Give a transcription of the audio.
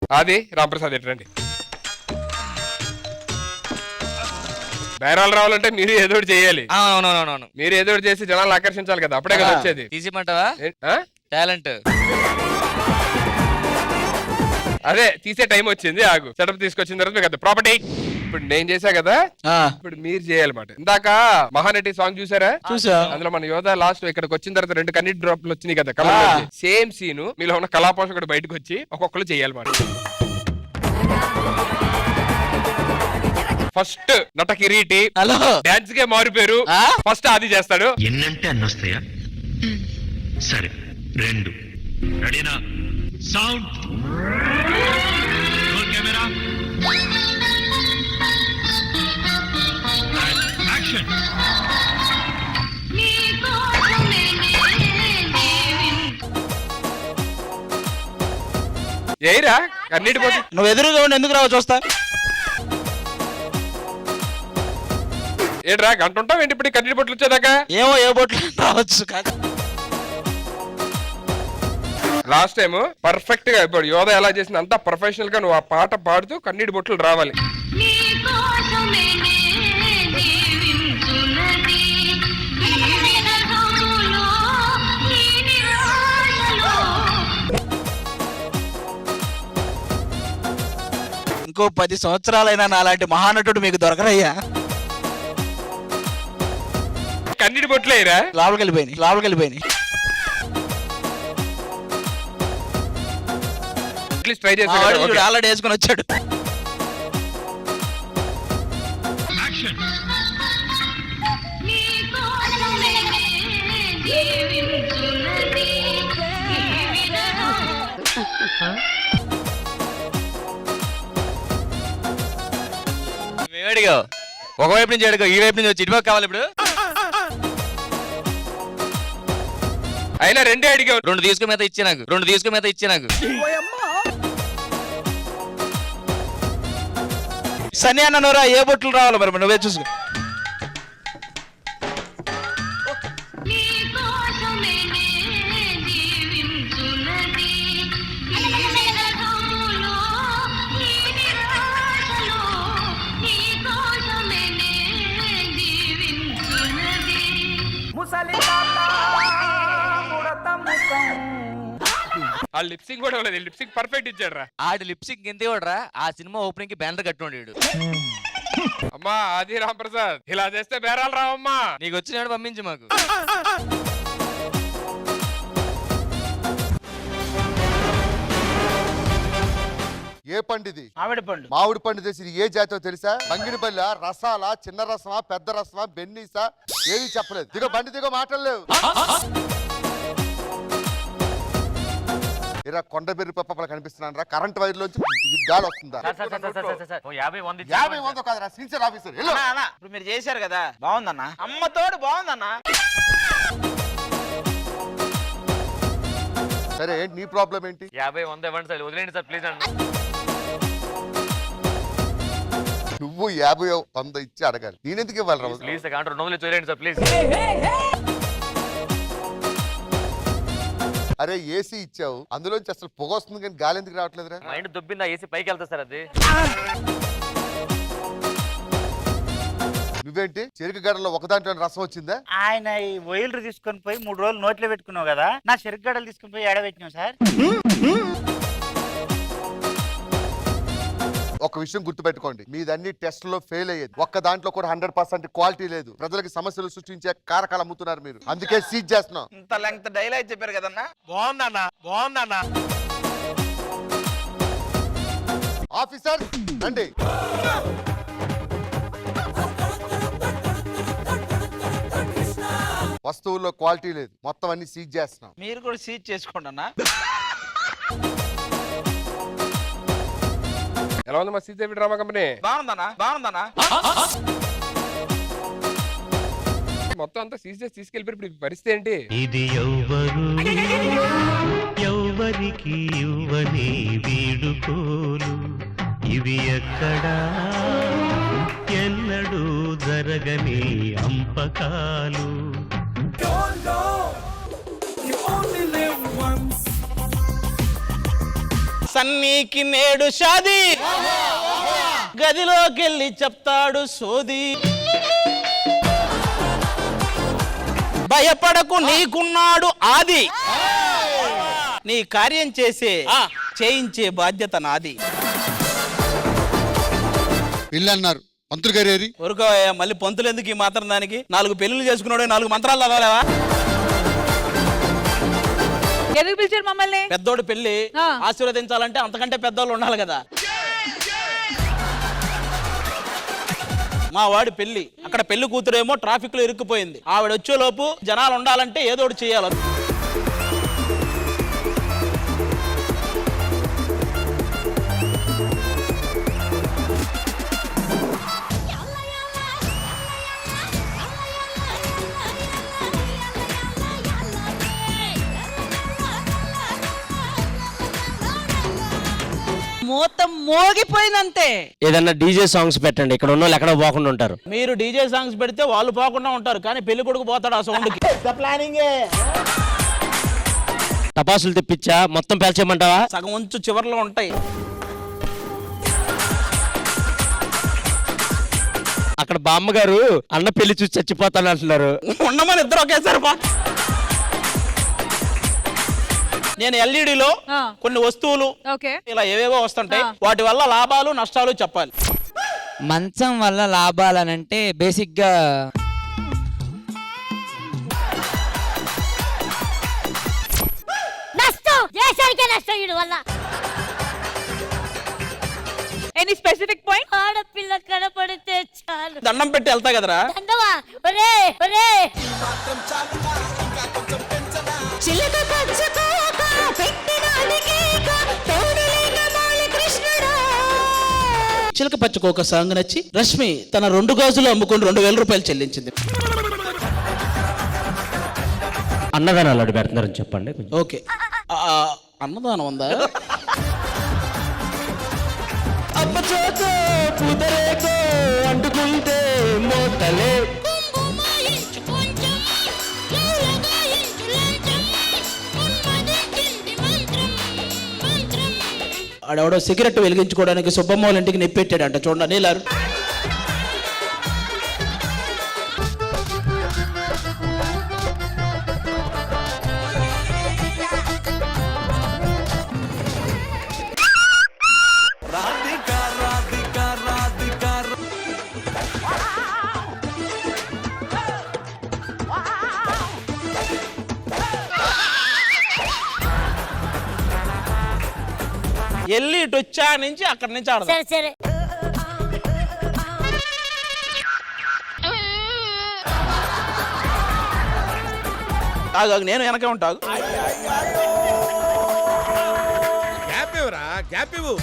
అది రాంప్రసాద్ ఎట్రండి. బేరాలు రావాలంటే మీరు ఏదో ఒకటి చేయాలి. అవునవునవును, మీరు ఏదో ఒకటి చేసి జనాలు ఆకర్షించాలి కదా, అప్పుడే కదా వచ్చేది. తీసిమంటావా టాలెంట్? అదే తీసే టైం వచ్చింది, ఆగు. సెటప్ తీసుకొచ్చిన తర్వాత కదా ప్రాపర్టీ. ఇప్పుడు నేను చేసా కదా, ఇప్పుడు మీరు చేయాలన్నమాట. ఇందాక మహానటి సాంగ్ చూసారా? చూసా. అందులో మన యోధ లాస్ట్ ఇక్కడికి వచ్చిన తర్వాత 2 కన్నీటి డ్రాప్లు వచ్చినాయి కదా కళ. సేమ్ సీన్ మీలో ఉన్న కళాపోషకుడు బయటకు వచ్చి ఒక్కొక్కరు చేయాలన్నమాట. ఫస్ట్ నట కిరీటి డాన్స్ కే మారిపోయారు. ఫస్ట్ అది చేస్తాడు. ఎన్నంటే అన్నొస్తాయా? సరే 2 రెడీనా? Sound camera action. ఏరా కన్నీటి పోటీ. నువ్వు ఎదురుగా ఉండి ఎందుకు రావు చూస్తా. ఏడ్రా గంట ఉంటావు ఏంటి ఇప్పుడు కన్నీటి బొట్లు వచ్చేదాకా? ఏమో ఏ బొట్లు రావచ్చు కాదు. లాస్ట్ టైం పర్ఫెక్ట్ గా ఇప్పుడు యోధ ఎలా చేసింది అంతా ప్రొఫెషనల్ గా నువ్వు ఆ పాట పాడుతూ కన్నీటి బొట్లు రావాలి. ఇంకో 10 సంవత్సరాలైనా నాలాంటి మహానటుడు మీకు దొరకరయ్యా. కన్నీటి బొట్లేరా లోపలికి వెళ్ళిపోయినాయి. అట్లీస్ట్ ట్రై చేసి ఆల్రెడీ వేసుకొని వచ్చాడు. యాక్షన్. అడిగావు ఒకవైపు నుంచి అడిగావు, ఈ వైపు నుంచి వచ్చి ఇటువైపు కావాలి. ఇప్పుడు అయినా 2 అడిగావు. 2 తీసుకుని మీద ఇచ్చే నాకు. సని అన్న నోరా ఏ బొట్లు రావాలి మరి నువ్వే చూసుకో. ఆ లిప్సింగ్ కూడా లేదు, లిప్సింగ్ పర్ఫెక్ట్ ఇచ్చాడు రా. ఆడి లిప్సింగ్ ఎంత ఇవ్వడరా? ఆ సినిమా ఓపెనింగ్ కి బ్యానర్ కట్టుకోండి. అమ్మా అది రాంప్రసాద్ ఇలా చేస్తే బేరాలు రావమ్మా. నీకు వచ్చినాడు పంపించు మాకు. ఏ పండిది? మామిడి పండు తెసి ఏ జాతో తెలుసా? బంగినపల్లి రసాల, చిన్న రసమా, పెద్ద రసమా, బెన్నీసా, ఏది చెప్పలేదు. దిగో బండి దిగో, మాటలేవు. ఇలా కొండ బెర్రి పప్ప కనిపిస్తున్నాను రా. కరెంట్ వైర్ లోంచి గాలి వస్తుందా? 50-100 కాదురా, సిన్సియర్ ఆఫీసర్. ఇప్పుడు మీరు చేశారు కదా, బాగుందన్నా. అమ్మతోడు బాగుందన్నా. సరే ఏంటి నీ ప్రాబ్లం ఏంటి? 50-100 ఇవ్వండి సార్, వదిలేండి సార్ ప్లీజ్ అండి. నువ్వు 50-100 ఇచ్చి అడగాలి, నేనెందుకు ఇవ్వాలి రా? ప్లీజ్ సార్ 200 చూడండి సార్ ప్లీజ్. అరే ఏసీ ఇచ్చావు, అందులోంచి అసలు పొగ వస్తుంది కానీ గాలి ఎందుకు రావట్లేదురా? మైండ్ దుబ్బిందా? ఏసీ పైకి వెళ్తా సార్ అది. నువ్వేంటి చెరుకు గడలో ఒక దాంట్లో రసం వచ్చిందా? ఆయన ఈ ఒయిల్ తీసుకొని పోయి 3 రోజులు నోట్లో పెట్టుకున్నావు కదా, నా చెరుకు గడలు తీసుకొని పోయి ఎడబెట్టినావు సార్. ఒక విషయం గుర్తుపెట్టుకోండి, మీదన్ని టెస్ట్ లో ఫెయిల్ అయ్యేది. ఒక్క దాంట్లో కూడా 100% క్వాలిటీ లేదు. ప్రజలకు సమస్యలు సృష్టించే కారకాలు అమ్ముతున్నారు మీరు, అందుకే సీజ్ చేస్తున్నాం. ఇంత లెంగ్త్ డైలాగ్ చెప్పారు కదన్నా. బాగుందన్నా. ఆఫీసర్ రండి. వస్తువుల్లో క్వాలిటీ లేదు, మొత్తం అన్ని సీజ్ చేస్తున్నాం. మీరు కూడా సీజ్ చేసుకోండి అన్నా. ఎలా ఉంది మా సీజేపీ డ్రామా కంపెనీ? బాగుందన్నా. మొత్తం అంతా సీజ్ చేసి తీసుకెళ్ళిపోయి ఇప్పుడు పరిస్థితి ఏంటి? ఇది ఎవ్వరికి ఇవ్వని వీడుకోలు, ఇవి ఎక్కడా ఎన్నడూ జరగని అంపకాలు. సన్నీకి నేడు షాది గదిలోకెళ్ళి చెప్తాడు సోది భయపడకు నీకున్నాడు ఆది నీ కార్యం చేయించే బాధ్యత నాది. ఇల్లు అన్నారు పంతులు గారు ఊరుకోవయ్యా, మళ్ళీ పంతులు ఎందుకు ఈ మాత్రం దానికి? 4 పెళ్లిళ్ళు చేసుకున్నాడు, 4 మంత్రాలు చదవలేవా? ఎందుకు పిలిచారు మమ్మల్ని? పెద్దోడు పెళ్లి ఆశీర్వదించాలంటే అంతకంటే పెద్దోళ్ళు ఉండాలి కదా. మా వాడి పెళ్లి, అక్కడ పెళ్లి కూతురేమో ట్రాఫిక్ లో ఇరుక్కుపోయింది. ఆవిడ వచ్చేలోపు జనాలు ఉండాలంటే ఏదో ఒకటి చేయాలి. మొత్తం మోగిపోయిందంతే. ఏదన్నా డీజే సాంగ్స్ పెట్టండి, ఇక్కడ ఉన్న వాళ్ళు ఎక్కడ పోకుండా ఉంటారు. మీరు డీజే సాంగ్స్ పెడితే వాళ్ళు పోకుండా ఉంటారు, కానీ పెళ్లి కొడుకు పోతాడు ఆ సౌండ్ కి. టపాసులు తెప్పించా, మొత్తం పేల్చేయమంటావా? సగం ఉంచు, చివర్లో ఉంటాయి. అక్కడ బామ్మగారు అన్న పెళ్లి చూసి చచ్చిపోతాను అంటున్నారు. ఉండమని ఇద్దరు ఒకేసారి నేను ఎల్ఈడిలో కొన్ని వస్తువులు ఇలా ఏవేవో వస్తుంటాయి, వాటి వల్ల లాభాలు నష్టాలు చెప్పాలి. మంచం వల్ల లాభాలనంటే బేసిక్ గా నష్టం, దేశానికే నష్టం వీడి వల్ల. Any specific point? ఆడపిల్ల కనపడితే చాలు దండం పెట్టి వెళ్తా కదరా. దండవా? ఒరే ఒరే చిలక పచ్చకోక పెట్టినానికి తోడులేక బాలకృష్ణుడా. చిలక పచ్చకోక సాంగ్ నచ్చి రష్మి తన 2 గాజులు అమ్ముకొని 2000 రూపాయలు చెల్లించింది. అన్నదానాలు అడి పెడుతున్నారని చెప్పండి. ఓకే, అన్నదానం ఉందా? అంటుకుంటే మోతలే ఆడెవడో సిగరెట్ వెలిగించుకోవడానికి సుబ్బమ్మ వాళ్ళ ఇంటికి నెప్పెట్టాడంట, చూడండి నీలారు. ఎల్లి ఇటు వచ్చా నుంచి అక్కడి నుంచి ఆడదాం. సరే సరే ఆగు, నేను వెనకే ఉంటాగు. గ్యాప్ ఇవ్వరా, గ్యాప్ ఇవ్వు.